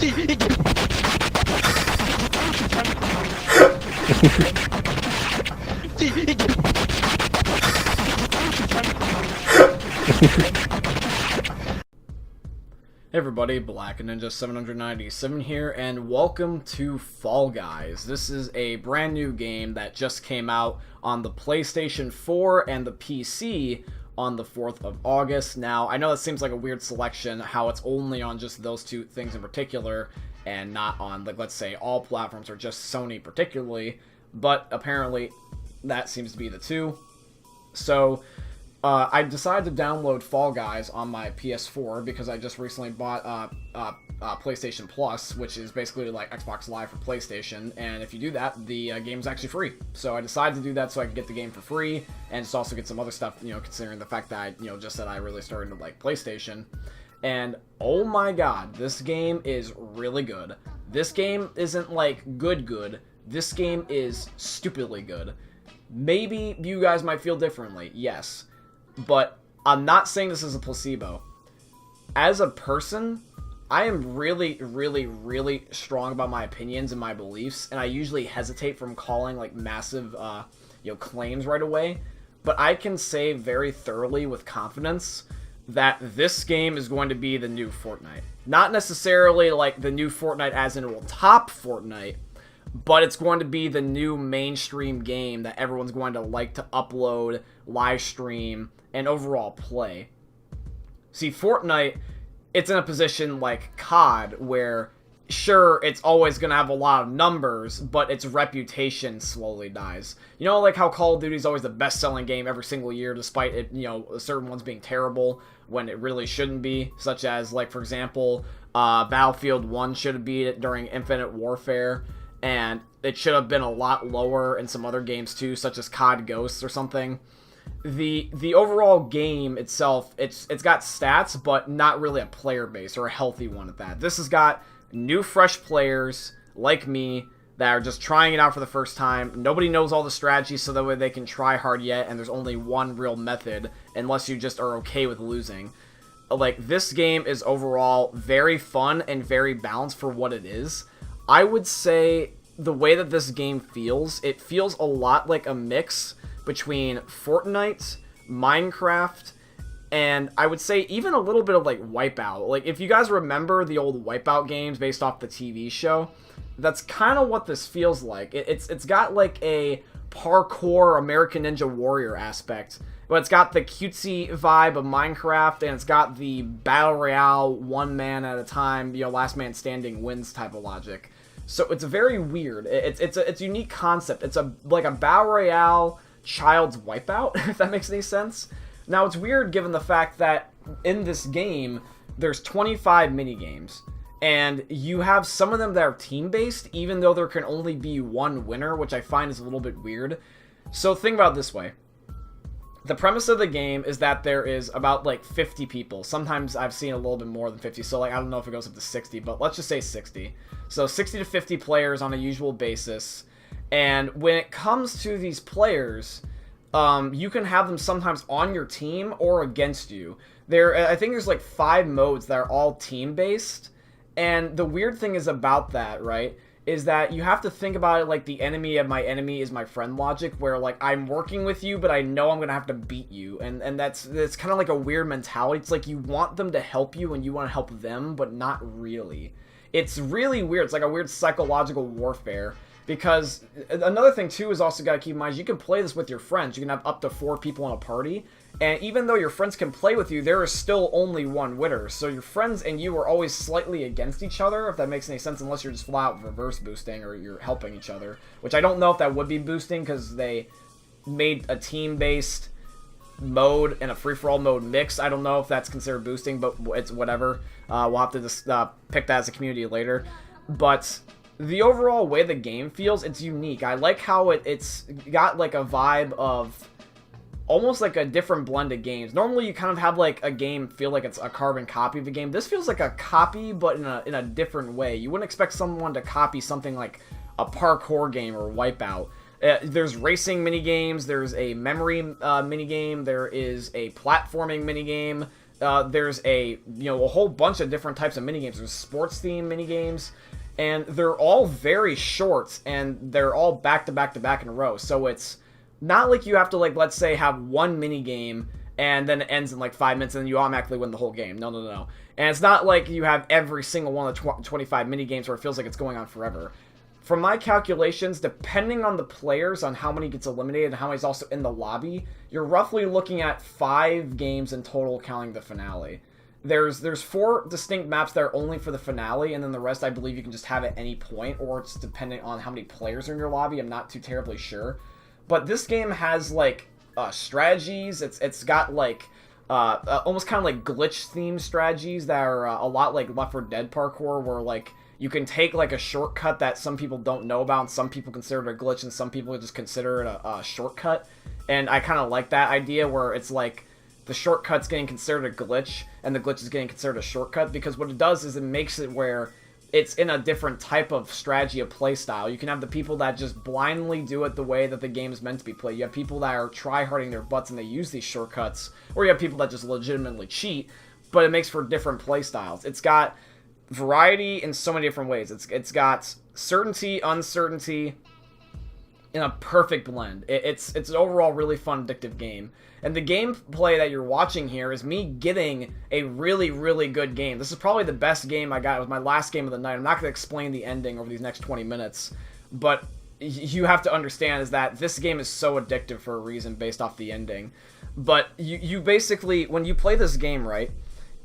Hey everybody, Black Ninja 797 here, and welcome to Fall Guys. This is a brand new game that just came out on the PlayStation 4 and the PC on the 4th of August. Now, I know that seems like a weird selection, how it's only on just those two things in particular, and not on, like, let's say, all platforms or just Sony particularly, but apparently that seems to be the two. So, I decided to download Fall Guys on my PS4 because I just recently bought PlayStation Plus, which is basically like Xbox Live for PlayStation, and if you do that, the game's actually free. So I decided to do that so I could get the game for free, and just also get some other stuff, you know, considering the fact that I, you know, just said I really started to like PlayStation. And oh my god, this game is really good. This game isn't like good. This game is stupidly good. Maybe you guys might feel differently, yes. But I'm not saying this is a placebo. As a person, I am really strong about my opinions and my beliefs, and I usually hesitate from calling like massive claims right away. But I can say very thoroughly with confidence that this game is going to be the new Fortnite. Not necessarily like the new Fortnite as in it will top Fortnite, but it's going to be the new mainstream game that everyone's going to like to upload, live stream, and overall play. See, Fortnite, it's in a position like COD, where sure, it's always going to have a lot of numbers, but its reputation slowly dies. You know, like how Call of Duty is always the best-selling game every single year, despite it, you know, certain ones being terrible when it really shouldn't be, such as, like, for example, Battlefield 1 should have beat it during Infinite Warfare, and it should have been a lot lower in some other games too, such as COD Ghosts or something. The overall game itself, it's got stats, but not really a player base, or a healthy one at that. This has got new, fresh players like me that are just trying it out for the first time. Nobody knows all the strategies, so that way they can try hard yet, and there's only one real method, unless you just are okay with losing. Like, this game is overall very fun and very balanced for what it is. I would say the way that this game feels, it feels a lot like a mix between Fortnite, Minecraft, and I would say even a little bit of like Wipeout. Like, if you guys remember the old Wipeout games based off the TV show, that's kind of what this feels like. It's got like a parkour American Ninja Warrior aspect, but it's got the cutesy vibe of Minecraft, and it's got the Battle Royale, one man at a time, you know, last man standing wins type of logic. So it's very weird. It's a unique concept. It's like a Battle Royale child's Wipeout, if that makes any sense. Now, it's weird given the fact that in this game, there's 25 minigames, and you have some of them that are team-based, even though there can only be one winner, which I find is a little bit weird. So think about it this way. The premise of the game is that there is about, like, 50 people. Sometimes I've seen a little bit more than 50, so, like, I don't know if it goes up to 60, but let's just say 60. So 60 to 50 players on a usual basis. And when it comes to these players, you can have them sometimes on your team or against you. I think there's, like, 5 modes that are all team-based. And the weird thing is about that, right, is that you have to think about it like the enemy of my enemy is my friend logic, where, like, I'm working with you, but I know I'm gonna have to beat you, and that's kind of like a weird mentality. It's like you want them to help you and you want to help them, but not really. It's really weird. It's like a weird psychological warfare, because another thing too is also got to keep in mind, you can play this with your friends. You can have up to 4 people in a party, and even though your friends can play with you, there is still only one winner. So your friends and you are always slightly against each other, if that makes any sense, unless you're just flat out reverse boosting or you're helping each other, which I don't know if that would be boosting, because they made a team-based mode and a free-for-all mode mix. I don't know if that's considered boosting, but it's whatever. We'll have to just pick that as a community later. But the overall way the game feels, it's unique. I like how it's got like a vibe of almost like a different blend of games. Normally you kind of have like a game feel like it's a carbon copy of a game. This feels like a copy, but in a different way. You wouldn't expect someone to copy something like a parkour game or Wipeout. There's racing minigames, there's a memory minigame, there is a platforming minigame, There's a whole bunch of different types of minigames. There's sports themed minigames, and they're all very short, and they're all back to back to back in a row. So it's not like you have to, like, let's say, have one minigame and then it ends in like 5 minutes and then you automatically win the whole game. No, no, no, no. And it's not like you have every single one of the 25 minigames where it feels like it's going on forever. From my calculations, depending on the players, on how many gets eliminated and how many's also in the lobby, you're roughly looking at 5 games in total, counting the finale. There's 4 distinct maps that are only for the finale, and then the rest I believe you can just have at any point, or it's dependent on how many players are in your lobby. I'm not too terribly sure. But this game has, like, strategies. It's got, like, almost kind of like glitch-themed strategies that are a lot like Left 4 Dead parkour, where, like, you can take, like, a shortcut that some people don't know about, and some people consider it a glitch, and some people just consider it a shortcut. And I kind of like that idea, where it's like the shortcut's getting considered a glitch, and the glitch is getting considered a shortcut, because what it does is it makes it where it's in a different type of strategy of playstyle. You can have the people that just blindly do it the way that the game is meant to be played. You have people that are try-harding their butts and they use these shortcuts, or you have people that just legitimately cheat, but it makes for different playstyles. It's got variety in so many different ways. It's got certainty, uncertainty in a perfect blend. It's an overall really fun, addictive game. And the gameplay that you're watching here is me getting a really, really good game. This is probably the best game I got. It was my last game of the night. I'm not going to explain the ending over these next 20 minutes, but you have to understand is that this game is so addictive for a reason based off the ending. But you basically, when you play this game, right,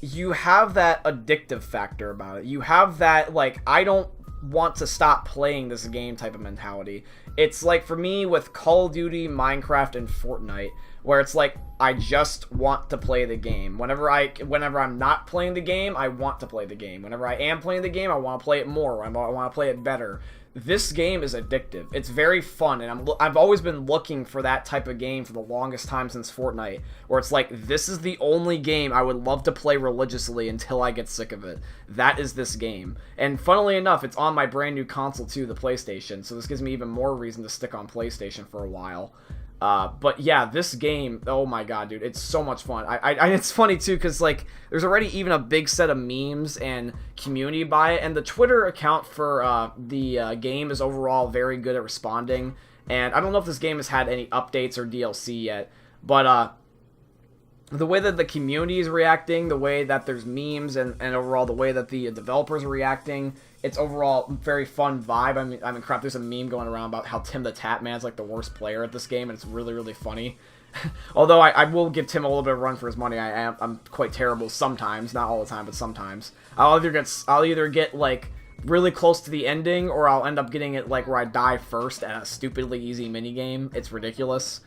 you have that addictive factor about it. You have that, like, I don't want to stop playing this game type of mentality. It's like, for me, with Call of Duty, Minecraft, and Fortnite, where it's like, I just want to play the game. Whenever I'm not playing the game, I want to play the game. Whenever I am playing the game, I want to play it more. I want to play it better. This game is addictive. It's very fun, and I've always been looking for that type of game for the longest time since Fortnite, where it's like, this is the only game I would love to play religiously until I get sick of it. That is this game. And funnily enough, it's on my brand new console too, the PlayStation, so this gives me even more reason to stick on PlayStation for a while. But yeah, this game, oh my god, dude, it's so much fun. It's funny too, because, like, there's already even a big set of memes and community by it, and the Twitter account for the game is overall very good at responding. And I don't know if this game has had any updates or DLC yet, but the way that the community is reacting, the way that there's memes, and overall the way that the developers are reacting, it's overall very fun vibe. I mean, crap, there's a meme going around about how Tim the Tatman's like the worst player at this game, and it's really, really funny. Although I will give Tim a little bit of a run for his money. I'm quite terrible sometimes, not all the time, but sometimes. I'll either get like really close to the ending, or I'll end up getting it like where I die first at a stupidly easy minigame. It's ridiculous.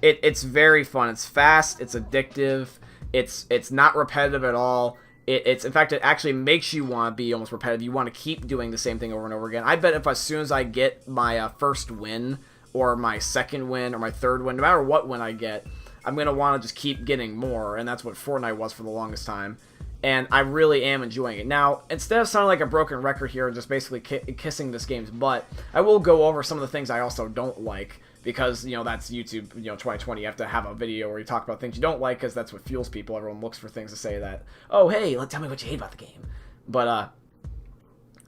It's very fun. It's fast. It's addictive. It's not repetitive at all. In fact, it actually makes you want to be almost repetitive. You want to keep doing the same thing over and over again. I bet if as soon as I get my first win, or my second win, or my third win, no matter what win I get, I'm going to want to just keep getting more, and that's what Fortnite was for the longest time. And I really am enjoying it. Now, instead of sounding like a broken record here and just basically kissing this game's butt, I will go over some of the things I also don't like, because, you know, that's YouTube, 2020. You have to have a video where you talk about things you don't like, because that's what fuels people. Everyone looks for things to say that, oh, hey, tell me what you hate about the game. But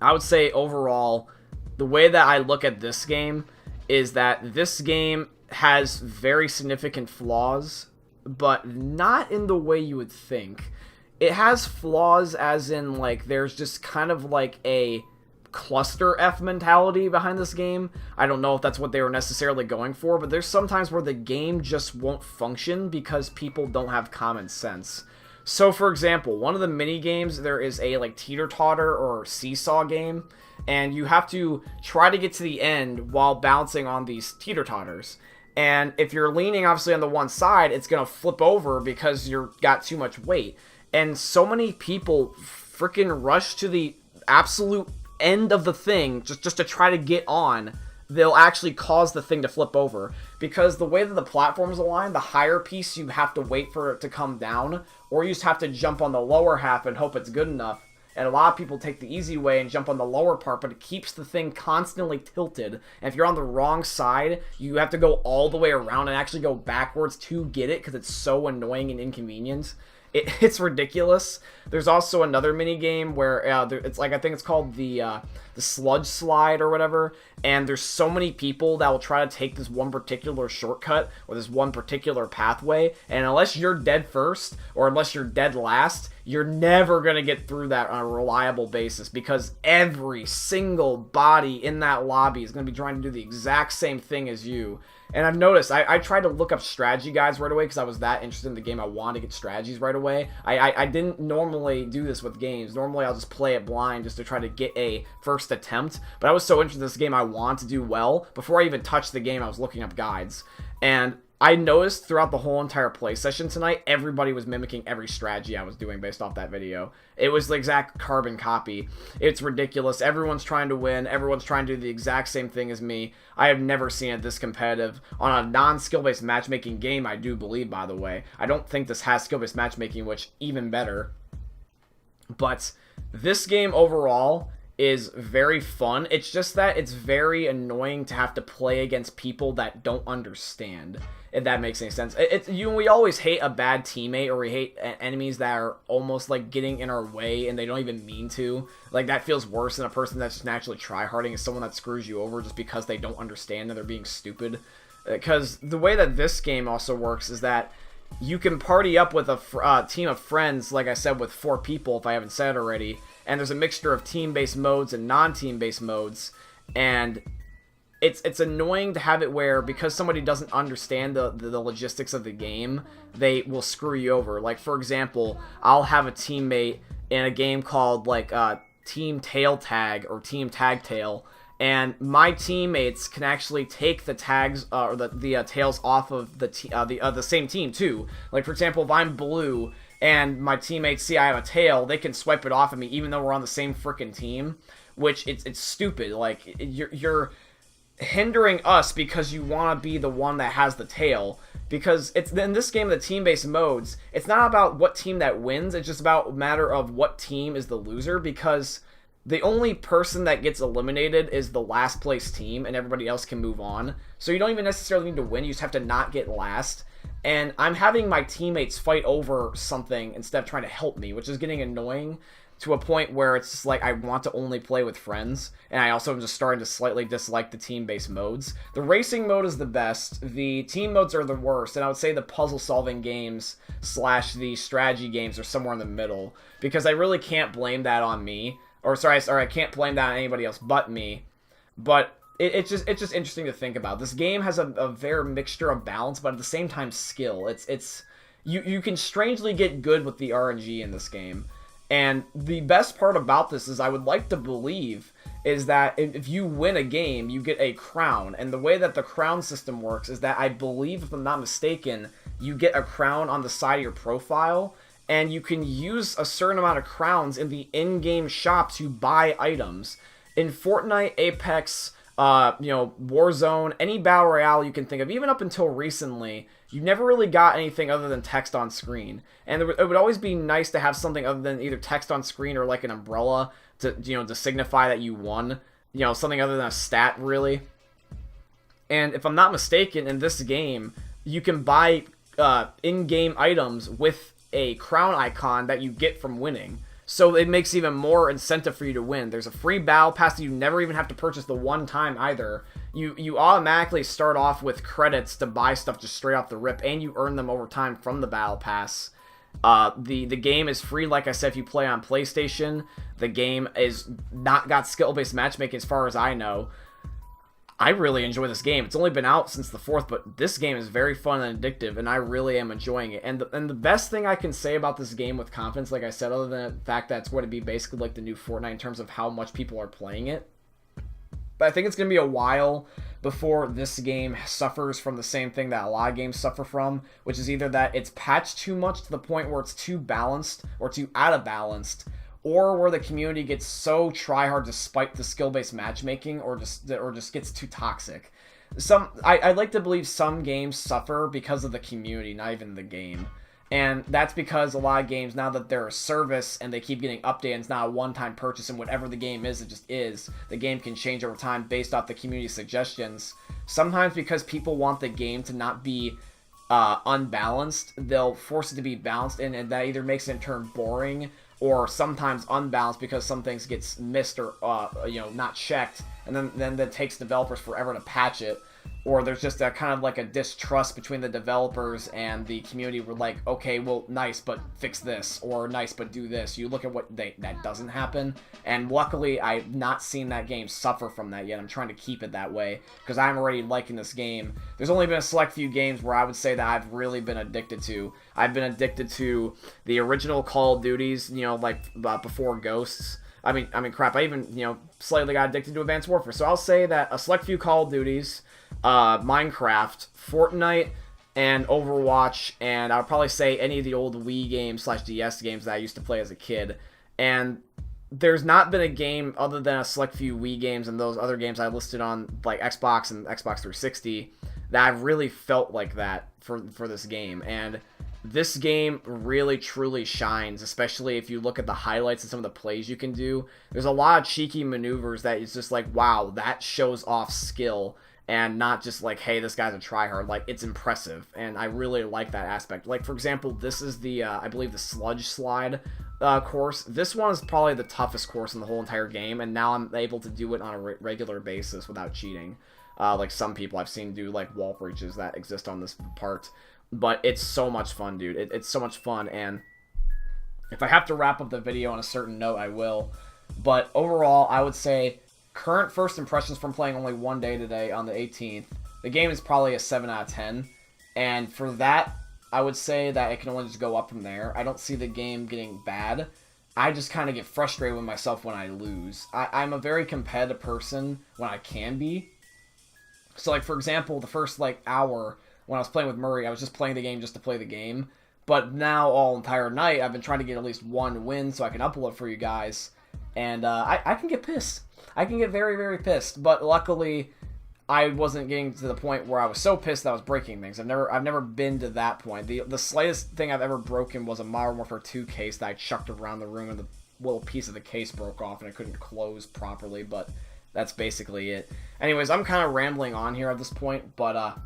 I would say overall, the way that I look at this game is that this game has very significant flaws, but not in the way you would think. It has flaws as in, like, there's just kind of like a cluster F mentality behind this game. I don't know if that's what they were necessarily going for, but there's sometimes where the game just won't function because people don't have common sense. So, for example, one of the mini games, there is a, like, teeter-totter or seesaw game, and you have to try to get to the end while bouncing on these teeter-totters. And if you're leaning, obviously, on the one side, it's going to flip over because you've got too much weight. And so many people freaking rush to the absolute end of the thing just to try to get on. They'll actually cause the thing to flip over, because the way that the platforms align, the higher piece you have to wait for it to come down, or you just have to jump on the lower half and hope it's good enough. And a lot of people take the easy way and jump on the lower part, but it keeps the thing constantly tilted. And if you're on the wrong side, you have to go all the way around and actually go backwards to get it, because it's so annoying and inconvenient. it's ridiculous. There's also another mini game where it's like, I think it's called the sludge slide or whatever, and there's so many people that will try to take this one particular shortcut or this one particular pathway, and unless you're dead first or unless you're dead last, you're never going to get through that on a reliable basis, because every single body in that lobby is going to be trying to do the exact same thing as you. And I've noticed, I tried to look up strategy guides right away because I was that interested in the game. I wanted to get strategies right away. I didn't normally do this with games. Normally I'll just play it blind just to try to get a first attempt. But I was so interested in this game, I wanted to do well. Before I even touched the game, I was looking up guides. And I noticed throughout the whole entire play session tonight, everybody was mimicking every strategy I was doing based off that video. It was the exact carbon copy. It's ridiculous. Everyone's trying to win. Everyone's trying to do the exact same thing as me. I have never seen it this competitive. On a non-skill-based matchmaking game, I do believe, by the way. I don't think this has skill-based matchmaking, which even better. But this game overall is very fun. It's just that it's very annoying to have to play against people that don't understand, if that makes any sense. We always hate a bad teammate, or we hate enemies that are almost like getting in our way and they don't even mean to. Like, that feels worse than a person that's just naturally tryharding, is someone that screws you over just because they don't understand and they're being stupid. Because the way that this game also works is that you can party up with a team of friends, like I said, with 4 people, if I haven't said it already. And there's a mixture of team-based modes and non-team-based modes. And it's annoying to have it where, because somebody doesn't understand the logistics of the game, they will screw you over. Like, for example, I'll have a teammate in a game called, like, Team Tail Tag or Team Tag Tail, and my teammates can actually take the tags or the tails off of the same team too. Like, for example, if I'm blue and my teammates see I have a tail, they can swipe it off of me even though we're on the same freaking team, which it's stupid. Like, you're hindering us because you want to be the one that has the tail. Because it's in this game, the team-based modes, it's not about what team that wins, it's just about a matter of what team is the loser, because the only person that gets eliminated is the last place team, and everybody else can move on. So you don't even necessarily need to win, you just have to not get last. And I'm having my teammates fight over something instead of trying to help me, which is getting annoying to a point where it's just like I want to only play with friends, and I also am just starting to slightly dislike the team-based modes. The racing mode is the best, the team modes are the worst, and I would say the puzzle-solving games / the strategy games are somewhere in the middle, because I really can't blame that on me. Or sorry, I can't blame that on anybody else but me. But it's just interesting to think about. This game has a very mixture of balance, but at the same time skill. You can strangely get good with the RNG in this game. And the best part about this is, I would like to believe, is that if you win a game, you get a crown. And the way that the crown system works is that, I believe, if I'm not mistaken, you get a crown on the side of your profile, and you can use a certain amount of crowns in the in-game shop to buy items. In Fortnite, Apex, Warzone, any Battle Royale you can think of, even up until recently, you never really got anything other than text on screen. And it would always be nice to have something other than either text on screen or like an umbrella to signify that you won. Something other than a stat, really. And if I'm not mistaken, in this game, you can buy in-game items with a crown icon that you get from winning. So it makes even more incentive for you to win. There's a free battle pass that you never even have to purchase the one time either. You automatically start off with credits to buy stuff just straight off the rip, and you earn them over time from the battle pass. The game is free, like I said, if you play on PlayStation. The game is not got skill-based matchmaking as far as I know. I really enjoy this game. It's only been out since the 4th, but this game is very fun and addictive, and I really am enjoying it. And the best thing I can say about this game with confidence, like I said, other than the fact that it's going to be basically like the new Fortnite in terms of how much people are playing it, but I think it's going to be a while before this game suffers from the same thing that a lot of games suffer from, which is either that it's patched too much to the point where it's too balanced or too out of balanced, or where the community gets so try-hard despite the skill-based matchmaking, or just gets too toxic. I'd like to believe some games suffer because of the community, not even the game. And that's because a lot of games, now that they're a service and they keep getting updated, it's not a one-time purchase, and whatever the game is, it just is. The game can change over time based off the community suggestions. Sometimes because people want the game to not be unbalanced, they'll force it to be balanced, and that either makes it in turn boring or sometimes unbalanced because some things gets missed or not checked, and then it takes developers forever to patch it. Or there's just a kind of like a distrust between the developers and the community. We're like, okay, well, nice, but fix this, or nice, but do this. You look at what that doesn't happen, and luckily I've not seen that game suffer from that yet. I'm trying to keep it that way because I'm already liking this game. There's only been a select few games where I would say that I've really been addicted to. I've been addicted to the original Call of Duties, like before Ghosts. I mean, crap. I even, slightly got addicted to Advanced Warfare. So I'll say that a select few Call of Duties, Minecraft, Fortnite, and Overwatch, and I would probably say any of the old Wii games / DS games that I used to play as a kid. And there's not been a game other than a select few Wii games and those other games I listed on like Xbox and Xbox 360 that I've really felt like that for this game. And this game really truly shines, especially if you look at the highlights and some of the plays you can do. There's a lot of cheeky maneuvers that it's just like, wow, that shows off skill, and not just like, hey, this guy's a tryhard. Like, it's impressive, and I really like that aspect. Like, for example, this is the, I believe, the Sludge Slide course. This one is probably the toughest course in the whole entire game, and now I'm able to do it on a regular basis without cheating. Like some people I've seen do, like, wall breaches that exist on this part. But it's so much fun, dude. It's so much fun, and if I have to wrap up the video on a certain note, I will. But overall, I would say current first impressions from playing only one day today on the 18th, the game is probably a 7 out of 10. And for that, I would say that it can only just go up from there. I don't see the game getting bad. I just kind of get frustrated with myself when I lose. I'm a very competitive person when I can be. So, like, for example, the first, hour when I was playing with Murray, I was just playing the game just to play the game. But now, all entire night, I've been trying to get at least one win so I can upload for you guys. And I can get pissed. I can get very, very pissed. But luckily, I wasn't getting to the point where I was so pissed that I was breaking things. I've never been to that point. The slightest thing I've ever broken was a Modern Warfare 2 case that I chucked around the room, and the little piece of the case broke off, and I couldn't close properly. But that's basically it. Anyways, I'm kind of rambling on here at this point, but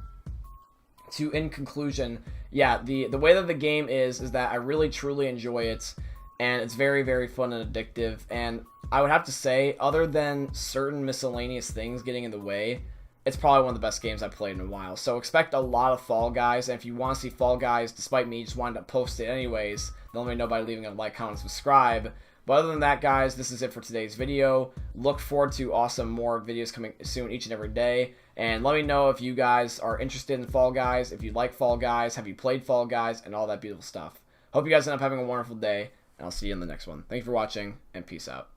in conclusion, yeah, the way that the game is that I really truly enjoy it, and it's very, very fun and addictive. And I would have to say, other than certain miscellaneous things getting in the way, it's probably one of the best games I've played in a while. So expect a lot of Fall Guys, and if you want to see Fall Guys, despite me just wanting to post it anyways, then let me know by leaving a like, comment, and subscribe. But other than that, guys, this is it for today's video. Look forward to awesome more videos coming soon each and every day. And let me know if you guys are interested in Fall Guys, if you like Fall Guys, have you played Fall Guys, and all that beautiful stuff. Hope you guys end up having a wonderful day, and I'll see you in the next one. Thank you for watching, and peace out.